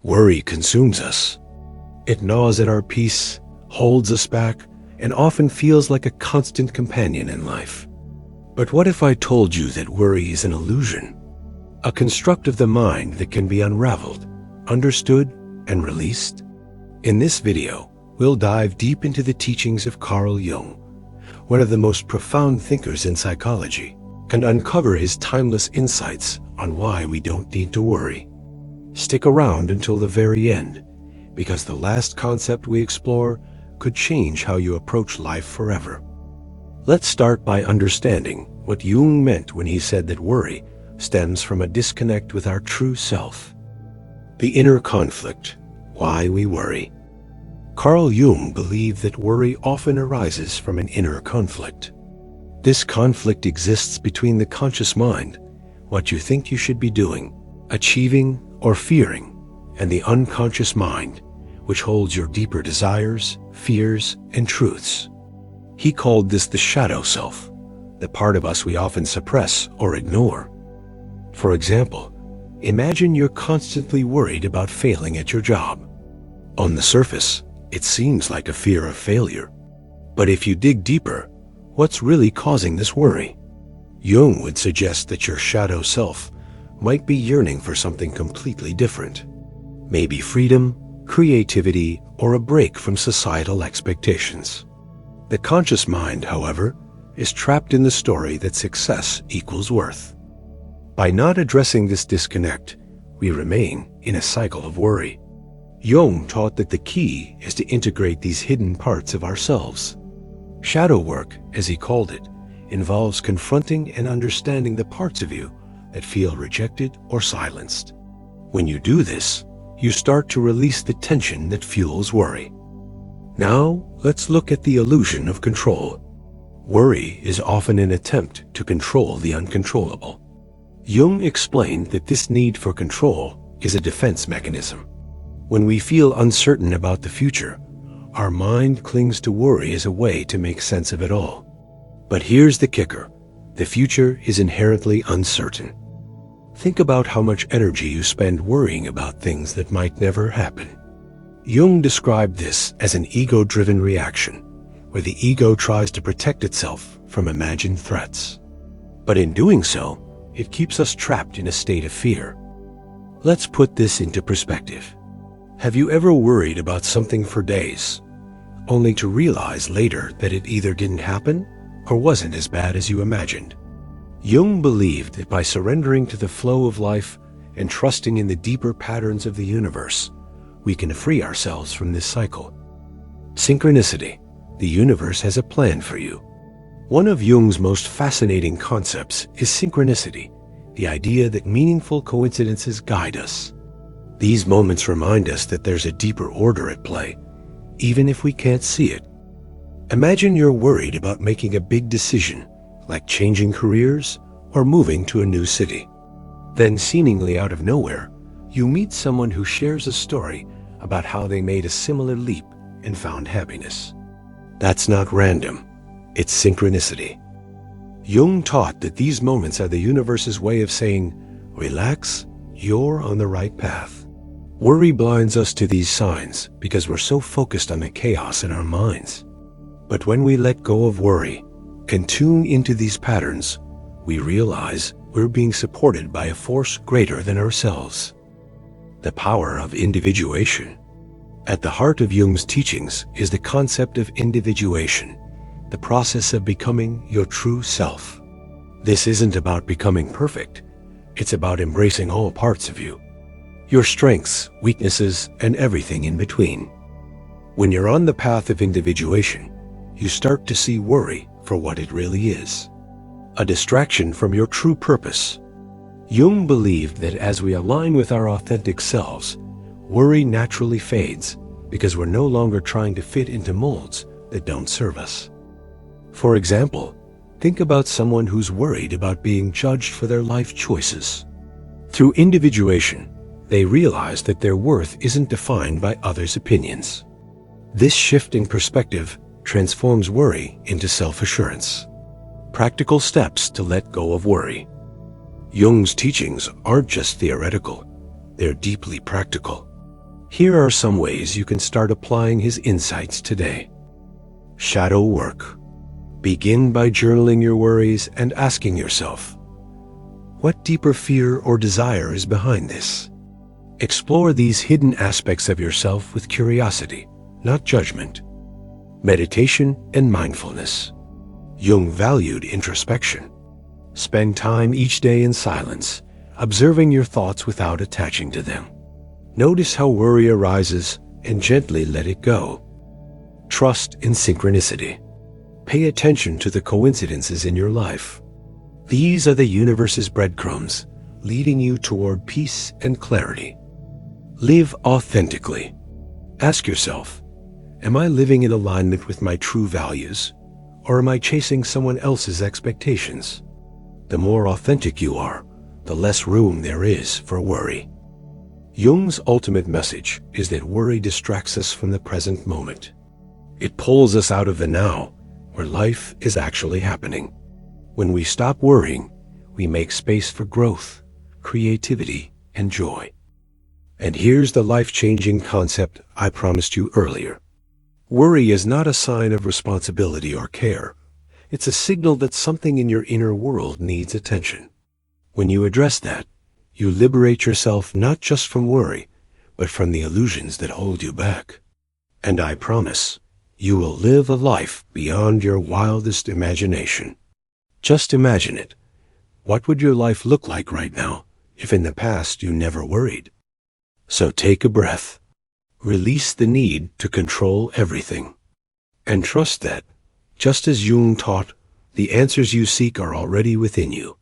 Worry consumes us. It gnaws at our peace, holds us back, and often feels like a constant companion in life. But what if I told you that worry is an illusion? A construct of the mind that can be unraveled, understood, and released? In this video, we'll dive deep into the teachings of Carl Jung, one of the most profound thinkers in psychology, and uncover his timeless insights on why we don't need to worry. Stick around until the very end, because the last concept we explore could change how you approach life forever. Let's start by understanding what Jung meant when he said that worry stems from a disconnect with our true self. The inner conflict, why we worry. Carl Jung believed that worry often arises from an inner conflict. This conflict exists between the conscious mind, what you think you should be doing, achieving, or fearing, and the unconscious mind, which holds your deeper desires, fears, and truths. He called this the shadow self, the part of us we often suppress or ignore. For example, imagine you're constantly worried about failing at your job. On the surface, it seems like a fear of failure. But if you dig deeper, what's really causing this worry? Jung would suggest that your shadow self might be yearning for something completely different. Maybe freedom, creativity, or a break from societal expectations. The conscious mind, however, is trapped in the story that success equals worth. By not addressing this disconnect, we remain in a cycle of worry. Jung taught that the key is to integrate these hidden parts of ourselves. Shadow work, as he called it, involves confronting and understanding the parts of you that feel rejected or silenced. When you do this, you start to release the tension that fuels worry. Now, let's look at the illusion of control. Worry is often an attempt to control the uncontrollable. Jung explained that this need for control is a defense mechanism. When we feel uncertain about the future, our mind clings to worry as a way to make sense of it all. But here's the kicker: the future is inherently uncertain. Think about how much energy you spend worrying about things that might never happen. Jung described this as an ego-driven reaction, where the ego tries to protect itself from imagined threats. But in doing so, it keeps us trapped in a state of fear. Let's put this into perspective. Have you ever worried about something for days, only to realize later that it either didn't happen or wasn't as bad as you imagined? Jung believed that by surrendering to the flow of life and trusting in the deeper patterns of the universe, we can free ourselves from this cycle. Synchronicity. The universe has a plan for you. One of Jung's most fascinating concepts is synchronicity, the idea that meaningful coincidences guide us. These moments remind us that there's a deeper order at play, even if we can't see it. Imagine you're worried about making a big decision, like changing careers or moving to a new city. Then, seemingly out of nowhere, you meet someone who shares a story about how they made a similar leap and found happiness. That's not random, it's synchronicity. Jung taught that these moments are the universe's way of saying, relax, you're on the right path. Worry blinds us to these signs because we're so focused on the chaos in our minds. But when we let go of worry, can tune into these patterns, we realize we're being supported by a force greater than ourselves. The power of individuation. At the heart of Jung's teachings is the concept of individuation, the process of becoming your true self. This isn't about becoming perfect, it's about embracing all parts of you, your strengths, weaknesses, and everything in between. When you're on the path of individuation, you start to see worry for what it really is: a distraction from your true purpose. Jung believed that as we align with our authentic selves, worry naturally fades because we're no longer trying to fit into molds that don't serve us. For example, think about someone who's worried about being judged for their life choices. Through individuation, they realize that their worth isn't defined by others' opinions. This shift in perspective transforms worry into self-assurance. Practical steps to let go of worry. Jung's teachings aren't just theoretical, they're deeply practical. Here are some ways you can start applying his insights today. Shadow work. Begin by journaling your worries and asking yourself, what deeper fear or desire is behind this? Explore these hidden aspects of yourself with curiosity, not judgment. Meditation and mindfulness. Jung valued introspection. Spend time each day in silence, observing your thoughts without attaching to them. Notice how worry arises and gently let it go. Trust in synchronicity. Pay attention to the coincidences in your life. These are the universe's breadcrumbs, leading you toward peace and clarity. Live authentically. Ask yourself, am I living in alignment with my true values, or am I chasing someone else's expectations? The more authentic you are, the less room there is for worry. Jung's ultimate message is that worry distracts us from the present moment. It pulls us out of the now, where life is actually happening. When we stop worrying, we make space for growth, creativity, and joy. And here's the life-changing concept I promised you earlier. Worry is not a sign of responsibility or care. It's a signal that something in your inner world needs attention. When you address that, you liberate yourself not just from worry, but from the illusions that hold you back. And I promise, you will live a life beyond your wildest imagination. Just imagine it. What would your life look like right now if in the past you never worried? So take a breath. Release the need to control everything. And trust that, just as Jung taught, the answers you seek are already within you.